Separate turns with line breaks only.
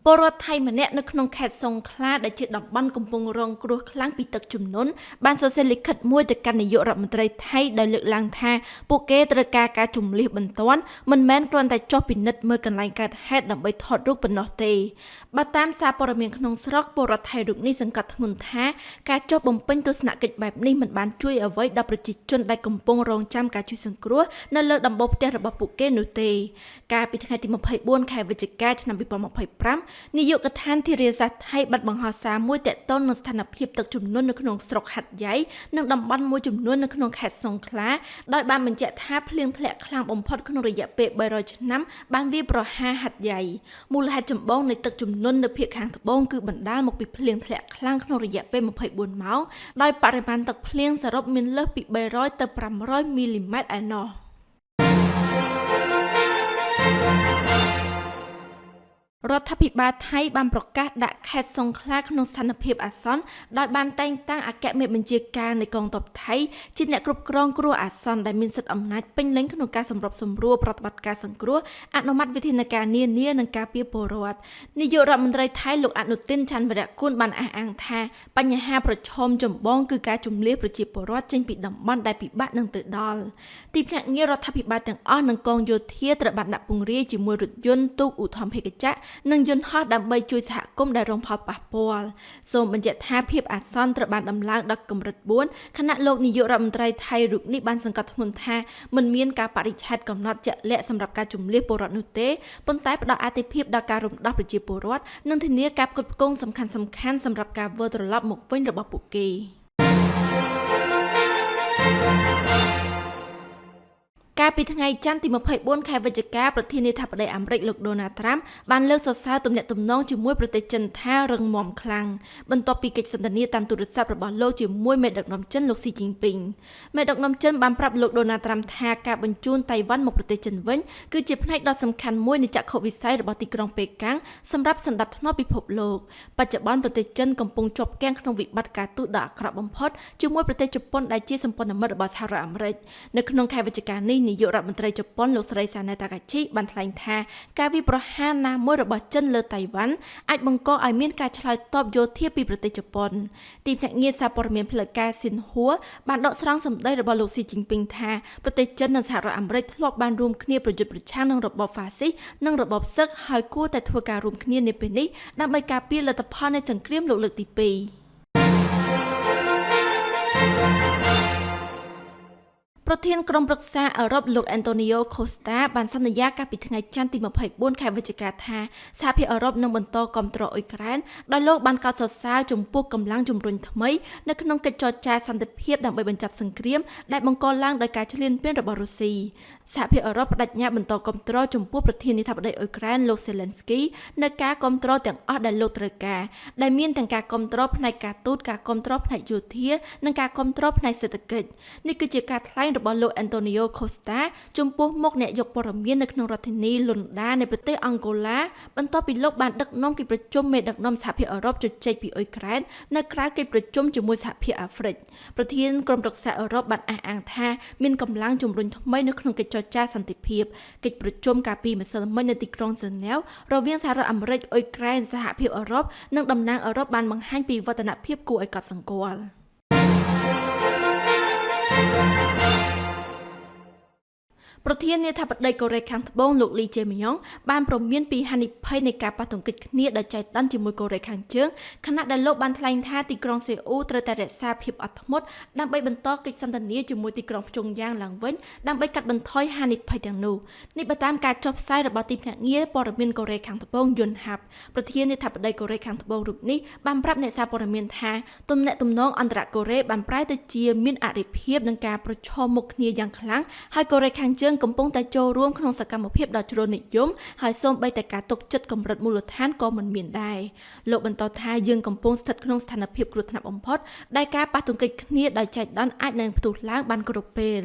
ពលរដ្ឋថៃម្នាក់នៅក្នុងខេត្តសង្ខ្លាដែលជាតំបន់កំពុងរងគ្រោះខ្លាំងពីទឹកជំនន់បានសរសេរលិខិតមួយទៅកាន់នាយករដ្ឋមន្ត្រីថៃដោយលើកឡើងថាពួកគេត្រូវការជម្លៀសបន្ទាន់មិនមែនគ្រាន់តែចុះពិនិត្យមើលកន្លែងកើតហេតុដើម្បីថតរូបប៉ុណ្ណោះទេបើតាមសារព័ត៌មានក្នុងស្រុកពលរដ្ឋថៃរូបនេះសង្កត់ធ្ងន់ថាការចុះបំពេញទស្សនកិច្ចបែបនេះមិនបានជួយអ្វីដល់ប្រជាជនដែលកំពុងរងចាំការជួយសង្គ្រោះនៅលើដំបូលផ្ទះរបស់ពួកគេនោះទេកាលពីថ្ងៃទី24ខែវិច្ឆិកាឆ្នាំ2025នាយកដ្ឋានធារាសាស្ត្រថៃបានបង្ហោះសារមួយទាក់ទងនឹងស្ថានភាពទឹកជំនន់នៅក្នុងស្រុកហាត់យ៉ៃនិងតំបន់មួយចំនួននៅក្នុងខេត្តសង្ខ្លាដោយបានបញ្ជាក់ថាភ្លៀងធ្លាក់ខ្លាំងបំផុតក្នុងរយៈពេល300ឆ្នាំបានវាយប្រហារហាត់យ៉ៃមូលហេតុចម្បងនៃទឹកជំនន់នៅភាគខាងត្បូងគឺបណ្ដាលមកពីភ្លៀងធ្លាក់ខ្លាំងក្នុងរយៈពេល24ម៉ោងដោយបរិមាណទឹកភ្លៀងសរុបមានលើសពី300ទៅ500មីលីម៉ែត្រឯណោះរដ្ឋាភិបាលថៃបានប្រកាសដាក់ខេត្តសង្ខ្លាក្នុងស្ថានភាពអាសន្នដោយបានតែងតាំងអគ្គមេបញ្ជាការនៃកងទ័ពថៃជាអ្នកគ្រប់គ្រងគ្រោះអាសន្នដែលមានសិទ្ធិអំណាចពេញលេញក្នុងការសម្របសម្រួលប្រតិបត្តិការសង្គ្រោះអនុម័តវិធានការនានានិងការពារពលរដ្ឋនាយករដ្ឋមន្ត្រីថៃលោកអនុទិនច័ន្ទវរៈគុណបានអះអាងថាបញ្ហាប្រឈមចម្បងគឺការជម្លៀសប្រជាពលរដ្ឋចេញពីតំបន់ដែលពិបាកនឹងទៅដល់ទីភ្នាក់ងាររដ្ឋាភិបាលទាំងអស់និងកងយោធាត្រូវបានដាក់ពង្រាយជាមួយរថយន្តទូកឧទ្ធម្ភាគចក្រនិងយន្តហោះដើម្បីជួយសហគមន៍ដែលរងផលប៉ះពាល់សូមបញ្ជាក់ថាភាពអាសន្នត្រូវបានដំឡើងដល់កម្រិត4ខណៈលោកនាយករដ្ឋមន្ត្រីថៃរូបនេះបានសង្កត់ធ្ងន់ថាមិនមានការបដិឆេទកំណត់ជាក់លាក់សម្រាប់ការជម្លៀសពលរដ្ឋនោះទេប៉ុន្តែផ្ដល់អាទិភាពដល់ការរំដោះប្រជាពលរដ្ឋនិងធានាការផ្គត់ផ្គង់សំខាន់ៗសម្រាប់ការវិលត្រឡប់មកវិញរបស់ពួកគេកាលពីថ្ងៃច័ន្ទទី24ខែវិច្ឆិកាប្រធានាធិបតីអាមេរិកលោកដូណាល់ត្រាំបានលើកសរសើរទំនាក់ទំនងជាមួយប្រទេសចិនថារឹងមាំខ្លាំងបន្ទាប់ពីកិច្ចសន្ទនាតាមទូរស័ព្ទរបស់លោកជាមួយមេដឹកនាំចិនលោកស៊ីជីនពីងមេដឹកនាំចិនបានប្រាប់លោកដូណាល់ត្រាំថាការបញ្ជូនតៃវ៉ាន់មកប្រទេសចិនវិញគឺជាផ្នែកដ៏សំខាន់មួយនៃចក្ខុវិស័យរបស់ទីក្រុងប៉េកាំងសម្រាប់សន្តិភាពពិភពលោកបច្ចុប្បន្នប្រទេសចិនកំពុងជាប់គាំងក្នុងវិបត្តិការទូតដ៏អាក្រក់បំផុតជាមួយប្រទេសជប៉ុនដែលជាសម្ព័ន្ធមិត្តរបស់សហរដ្ឋអាមេរិកនៅក្នុងខែវិច្ឆិកានេះនាយករដ្ឋមន្ត្រីជប៉ុនលោកស្រីសាណេតាកាឈីបានថ្លែងថាការវាយប្រហារណាមួយរបស់ចិនលើតៃវ៉ាន់អាចបង្កឲ្យមានការឆ្លើយតបយោធាពីប្រទេសជប៉ុនទីភ្នាក់ងារសារព័ត៌មានផ្លូវការស៊ីនហួរបានដកស្រង់សម្ដីរបស់លោកស៊ីជីនពីងថាប្រទេសចិននិងសហរដ្ឋអាមេរិកធ្លាប់បានរួមគ្នាប្រយុទ្ធប្រឆាំងនឹងរបបហ្វាស៊ីសនិងរបបសឹកហើយគួរតែធ្វើការរួមគ្នានាពេលនេះដើម្បីការពារលទ្ធផលនៃសង្គ្រាមលោកលើកទី2ប្រធានក្រុមប្រឹក្សាអឺរ៉ុបលោកអេនតូនីយ៉ូខូស្តាបានសន្យាកាលពីថ្ងៃច័ន្ទទី24ខែវិច្ឆិកាថាសហភាពអឺរ៉ុបនឹងបន្តគាំទ្រអ៊ុយក្រែនដោយលោកបានកោតសរសើរចំពោះកម្លាំងជំរុញថ្មីនៅក្នុងកិច្ចចរចាសន្តិភាពដើម្បីបញ្ចប់សង្គ្រាមដែលបង្កឡើងដោយការឈ្លានពានរបស់រុស្ស៊ីសហភាពអឺរ៉ុបបដិញ្ញាបន្តគាំទ្រចំពោះប្រធានាធិបតីអ៊ុយក្រែនលោកសេឡិនស្គីនៅការគាំទ្រទាំងអស់ដែលលោកត្រូវការដែលមានទាំងការគាំទ្រផ្នែកការទូតការគាំទ្រផ្នែកយោធានិងការគាំទ្រផ្នែកសេដ្ឋកិច្ចនេះគឺជាការថ្លែងរបស់លោកអេនតូនីយ៉ូខូស្តាចំពោះមុខអ្នកយកព័ត៌មាននៅក្នុងរដ្ឋធានីលុនដានៃប្រទេសអង់ហ្គោឡាបន្ទាប់ពីលោកបានដឹកនាំកិច្ចប្រជុំមេដឹកនាំសហភាពអឺរ៉ុបជជែកពីអ៊ុយក្រែននៅក្រៅកិច្ចប្រជុំជាមួយសហភាពអាហ្វ្រិកប្រធានក្រុមប្រឹក្សាអឺរ៉ុបបានអះអាងថាមានកម្លាំងជំរុញថ្មីនៅក្នុងកិច្ចចរចាសន្តិភាពកិច្ចប្រជុំកាលពីម្សិលមិញនៅទីក្រុងហ្សឺណែវរវាងសហរដ្ឋអាមេរិកអ៊ុយក្រែនសហភាពអឺរ៉ុបនិងតំណាងអឺរ៉ុបបានបង្ហាញពីវឌ្ឍនភាពគួរឲ្យកត់សម្គាល់ប្រធានាធិបតីកូរ៉េខាងត្បូងលោកលីជេមយ៉ុងបានព្រមានពីហានិភ័យនៃការប៉ះទង្គិចគ្នាដោយចៃដន្យជាមួយកូរ៉េខាងជើងខណៈដែលលោកបានថ្លែងថាទីក្រុងសេអ៊ូត្រូវតែរក្សាភាពអត់ធ្មត់ដើម្បីបន្តកិច្ចសន្ទនាជាមួយទីក្រុងព្យុងយ៉ាងឡើងវិញដើម្បីកាត់បន្ថយហានិភ័យទាំងនោះនេះបើតាមការចុះផ្សាយរបស់ទីភ្នាក់ងារព័ត៌មានកូរ៉េខាងត្បូងយុនហាប់ប្រធានាធិបតីកូរ៉េខាងត្បូងរូបនេះបានប្រាប់អ្នកសារព័ត៌មានថាទំនាក់ទំនងអន្តរកូរ៉េបានប្រែទៅជាមានអរិភាពនឹងការប្រឈមមុខគ្នាយ៉ាងខ្លាំងហើយកូរ៉េខាងជើងកំពុងតែចូលរួមក្នុងសកម្មភាពដ៏ជ្រុលនិយមហើយសូម្បីតែការទុកចិត្តកម្រិតមូលដ្ឋានក៏មិនមានដែរលោកបន្តថាយើងកំពុងស្ថិតក្នុងស្ថានភាពគ្រោះថ្នាក់បំផុតដែលការប៉ះទង្គិចគ្នាដោយចៃដន្យអាចនឹងផ្ទុះឡើងបានគ្រប់ពេល